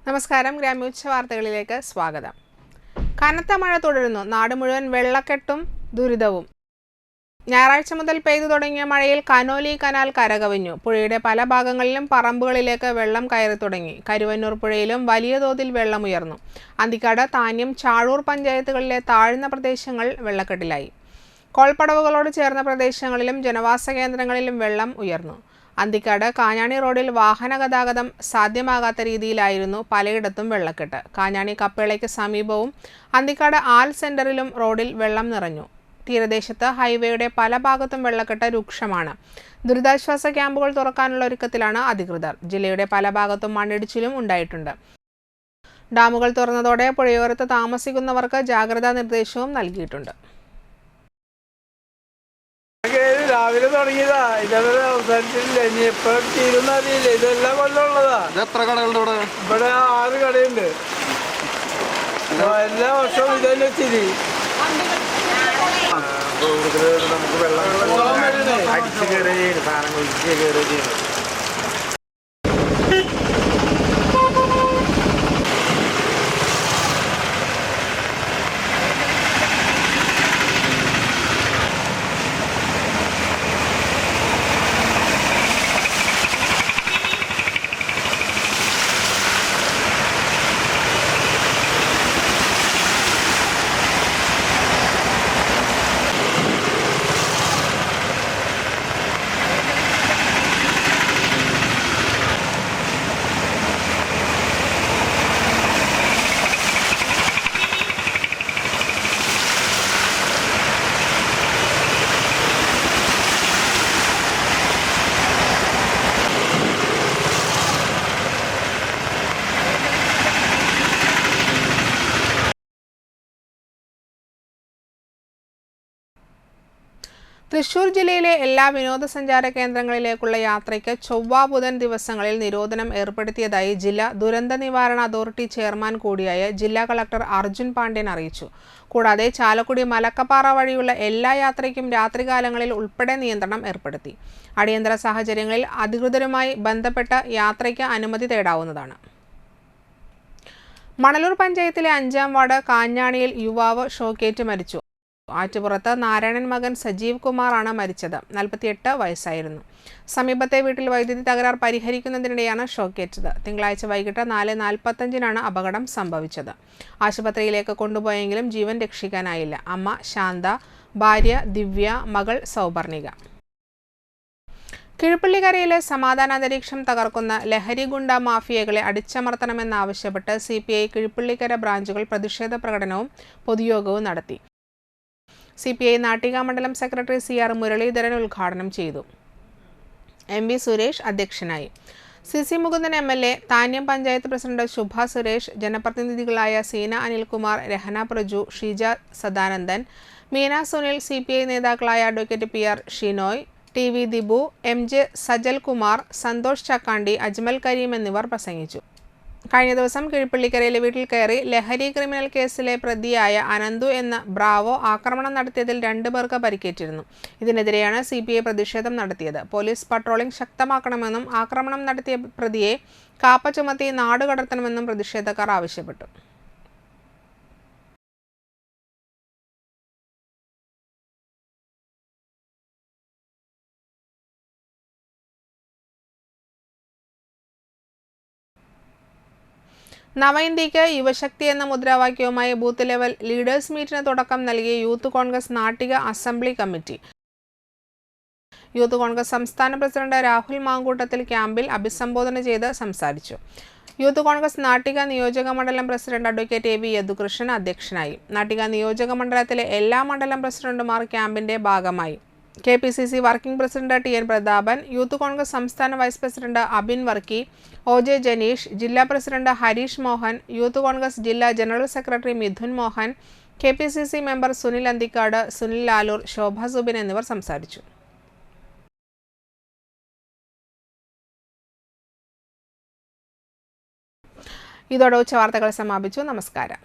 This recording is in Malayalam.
നമസ്കാരം. ഗ്രാമോച്ച വാർത്തകളിലേക്ക് സ്വാഗതം. കനത്ത മഴ തുടരുന്നു. നാട് മുഴുവൻ വെള്ളക്കെട്ടും ദുരിതവും. ഞായറാഴ്ച മുതൽ പെയ്തു തുടങ്ങിയ മഴയിൽ കനോലി കനാൽ കരകവിഞ്ഞു. പുഴയുടെ പല ഭാഗങ്ങളിലും പറമ്പുകളിലേക്ക് വെള്ളം കയറി തുടങ്ങി. കരുവന്നൂർ പുഴയിലും വലിയ തോതിൽ വെള്ളമുയർന്നു. അന്തിക്കാട്, താന്യം, ചാഴൂർ പഞ്ചായത്തുകളിലെ താഴ്ന്ന പ്രദേശങ്ങൾ വെള്ളക്കെട്ടിലായി. കോൾപ്പടവുകളോട് ചേർന്ന പ്രദേശങ്ങളിലും ജനവാസ കേന്ദ്രങ്ങളിലും വെള്ളം ഉയർന്നു. അന്തിക്കാട് കാഞ്ഞാണി റോഡിൽ വാഹന ഗതാഗതം സാധ്യമാകാത്ത രീതിയിലായിരുന്നു പലയിടത്തും വെള്ളക്കെട്ട്. കാഞ്ഞാണി കപ്പേളയ്ക്ക് സമീപവും അന്തിക്കാട് ആൽ സെന്ററിലും റോഡിൽ വെള്ളം നിറഞ്ഞു. തീരദേശത്ത് ഹൈവേയുടെ പല ഭാഗത്തും വെള്ളക്കെട്ട് രൂക്ഷമാണ്. ദുരിതാശ്വാസ ക്യാമ്പുകൾ തുറക്കാനുള്ള ഒരുക്കത്തിലാണ് അധികൃതർ. ജില്ലയുടെ പല ഭാഗത്തും മണ്ണിടിച്ചിലും ഉണ്ടായിട്ടുണ്ട്. ഡാമുകൾ തുറന്നതോടെ പുഴയോരത്ത് താമസിക്കുന്നവർക്ക് ജാഗ്രതാ നിർദ്ദേശവും നൽകിയിട്ടുണ്ട്. രാവിലെ തുടങ്ങിയതാ, ഇതേവരെ അവസാനിച്ചിട്ടില്ല. ഇനി എപ്പോഴും തീരുന്ന അറിയില്ല. ഇതെല്ലാം കൊല്ലമുള്ളതാ. എത്ര കടകളുണ്ട് ഇവിടെ? ഇവിടെ 6 കടയുണ്ട്. എല്ലാ വർഷവും ഇതന്നെ സ്ഥിതി. നമുക്ക് വെള്ളം അടിച്ചു കയറി സാധനങ്ങൾ ഒഴിച്ച് കയറി ചെയ്യുന്നത്. തൃശൂർ ജില്ലയിലെ എല്ലാ വിനോദസഞ്ചാര കേന്ദ്രങ്ങളിലേക്കുള്ള യാത്രയ്ക്ക് ചൊവ്വ, ബുധൻ ദിവസങ്ങളിൽ നിരോധനം ഏർപ്പെടുത്തിയതായി ജില്ലാ ദുരന്ത നിവാരണ അതോറിറ്റി ചെയർമാൻ കൂടിയായ ജില്ലാ കളക്ടർ അർജുൻ പാണ്ഡ്യൻ അറിയിച്ചു. കൂടാതെ ചാലക്കുടി മലക്കപ്പാറ വഴിയുള്ള എല്ലാ യാത്രയ്ക്കും രാത്രികാലങ്ങളിൽ ഉൾപ്പെടെ നിയന്ത്രണം ഏർപ്പെടുത്തി. അടിയന്തര സാഹചര്യങ്ങളിൽ അധികൃതരുമായി ബന്ധപ്പെട്ട് യാത്രയ്ക്ക് അനുമതി തേടാവുന്നതാണ്. മണലൂർ പഞ്ചായത്തിലെ 5-ാം വാർഡ് കാഞ്ഞാണിയിൽ യുവാവ് ഷോക്കേറ്റ് മരിച്ചു. ആറ്റുപുറത്ത് നാരായണൻ മകൻ സജീവ് കുമാറാണ് മരിച്ചത്. 48 വയസ്സായിരുന്നു. സമീപത്തെ വീട്ടിൽ വൈദ്യുതി തകരാർ പരിഹരിക്കുന്നതിനിടെയാണ് ഷോക്കേറ്റത്. തിങ്കളാഴ്ച വൈകിട്ട് 4:45-നാണ് അപകടം സംഭവിച്ചത്. ആശുപത്രിയിലേക്ക് കൊണ്ടുപോയെങ്കിലും ജീവൻ രക്ഷിക്കാനായില്ല. അമ്മ ശാന്ത, ഭാര്യ ദിവ്യ, മകൾ സൗപർണിക. കിഴുപ്പള്ളിക്കരയിലെ സമാധാന അന്തരീക്ഷം തകർക്കുന്ന ലഹരി ഗുണ്ട മാഫിയകളെ അടിച്ചമർത്തണമെന്നാവശ്യപ്പെട്ട് CPI കിഴുപ്പള്ളിക്കര ബ്രാഞ്ചുകൾ പ്രതിഷേധ പ്രകടനവും പൊതുയോഗവും നടത്തി. CPI നാട്ടിക മണ്ഡലം സെക്രട്ടറി CR മുരളീധരൻ ഉദ്ഘാടനം ചെയ്തു. MV സുരേഷ് അധ്യക്ഷനായി. CC Mukundan MLA, Thanniyam panchayat president Shubha Suresh, ജനപ്രതിനിധികളായ സീന അനിൽകുമാർ, രഹന പ്രജു, ഷീജ സദാനന്ദൻ, മീന സുനിൽ, CPI നേതാക്കളായ advocate PR Shinoy, TV Dibu, MJ Sajal Kumar, Santhosh Chakkandi, Ajmal Kareem എന്നിവർ പ്രസംഗിച്ചു. കഴിഞ്ഞ ദിവസം കിഴുപ്പള്ളിക്കരയിലെ വീട്ടിൽ കയറി ലഹരി ക്രിമിനൽ കേസിലെ പ്രതിയായ അനന്തു എന്ന ബ്രാവോ ആക്രമണം നടത്തിയതിൽ 2 പേർക്ക് പരിക്കേറ്റിരുന്നു. ഇതിനെതിരെയാണ് CPI പ്രതിഷേധം നടത്തിയത്. പോലീസ് പട്രോളിംഗ് ശക്തമാക്കണമെന്നും ആക്രമണം നടത്തിയ പ്രതിയെ കാപ്പ ചുമത്തി നാടുകടത്തണമെന്നും പ്രതിഷേധക്കാർ ആവശ്യപ്പെട്ടു. നവഇന്ത്യക്ക് യുവശക്തി എന്ന മുദ്രാവാക്യവുമായി ബൂത്ത് ലെവൽ ലീഡേഴ്സ് മീറ്റിന് തുടക്കം നൽകിയ youth Congress Nattika assembly committee. Youth Congress സംസ്ഥാന പ്രസിഡന്റ് രാഹുൽ മാങ്കൂട്ടത്തിൽ ക്യാമ്പിൽ അഭിസംബോധന ചെയ്ത് സംസാരിച്ചു. യൂത്ത് കോൺഗ്രസ് നാട്ടിക നിയോജക മണ്ഡലം പ്രസിഡന്റ് അഡ്വക്കേറ്റ് AV യദുകൃഷ്ണൻ അധ്യക്ഷനായി. നാട്ടിക നിയോജക മണ്ഡലത്തിലെ എല്ലാ മണ്ഡലം പ്രസിഡന്റുമാർ ക്യാമ്പിന്റെ ഭാഗമായി. KPCC working president TN Prathapan, youth Congress സംസ്ഥാന vice president Abin Varkey, OJ Janeesh, ജില്ലാ പ്രസിഡന്റ് ഹരീഷ് മോഹൻ, യൂത്ത് കോൺഗ്രസ് ജില്ലാ general secretary Mithun Mohan, KPCC member Sunil Anthikkad, Sunil Lalur, Shobha Subin എന്നിവർ സംസാരിച്ചു. ഇതോടെ ഉച്ചവാർത്തകൾ സമാപിച്ചു. നമസ്കാരം.